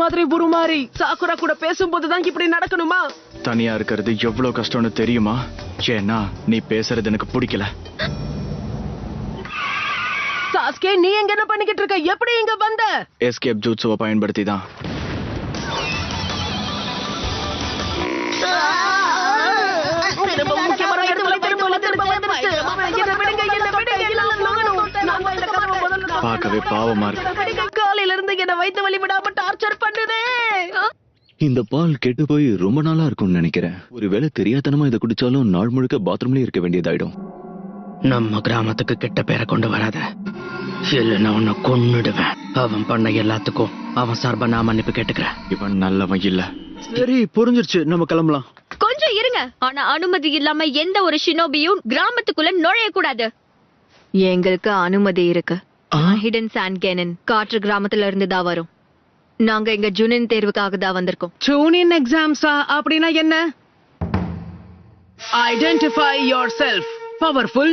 மாதிரி உருமாறி சாக்குரா கூட பேசும்போதுதான் இப்படி நடக்கணுமா? தனியா இருக்கிறது எவ்வளவு கஷ்டம்னு தெரியுமா? ஏன்னா நீ பேசுறது எனக்கு பிடிக்கல. சாஸ்கே, நீ எங்க என்ன பண்ணிக்கிட்டு இருக்க? எப்படி இங்க வந்த? எஸ்கேப் ஜூட்ஸுவை பயன்படுத்தி தான். பார்க்கவே பாவமா இருக்கு. காலையில இருந்து என்ன வயித்து வலி விடாம டார்ச்சர் பண்ணுதே. இந்த பால் கெட்டு போய் ரொம்ப நாளா இருக்கும்னு நினைக்கிறேன். ஒருவேளை தெரியாதனமா இதை குடிச்சாலும் நாள் முழுக்க பாத்ரூம்லயே இருக்க வேண்டியதாயிடும். நம்ம கிராமத்துக்கு கெட்ட பேரை கொண்டு வராத, இல்லைன்னா உன்னை கொன்னுடுவேன். அவன் பண்ண எல்லாத்துக்கும் அவன் சார்பா நான் மன்னிப்பு கேட்டுக்கிறேன். இவன் நல்லவன் இல்ல. சரி, புரிஞ்சிருச்சு, நம்ம கிளம்பலாம். கொஞ்சம் இருங்க. ஆனா அனுமதி இல்லாம எந்த ஒரு ஷினோபியும் கிராமத்துக்குள்ள நுழைய கூடாது. எங்களுக்கு அனுமதி இருக்கு. ஹிடன் சாண்ட் கேனன் காற்று கிராமத்துல இருந்து தான் வரும். நாங்க எங்க ஜூனியர் தேர்வுக்காக தான் வந்திருக்கோம். ஜூனியர் எக்ஸாம்ஸா? அப்படின்னா என்ன? Identify your self. பவர்ஃபுல்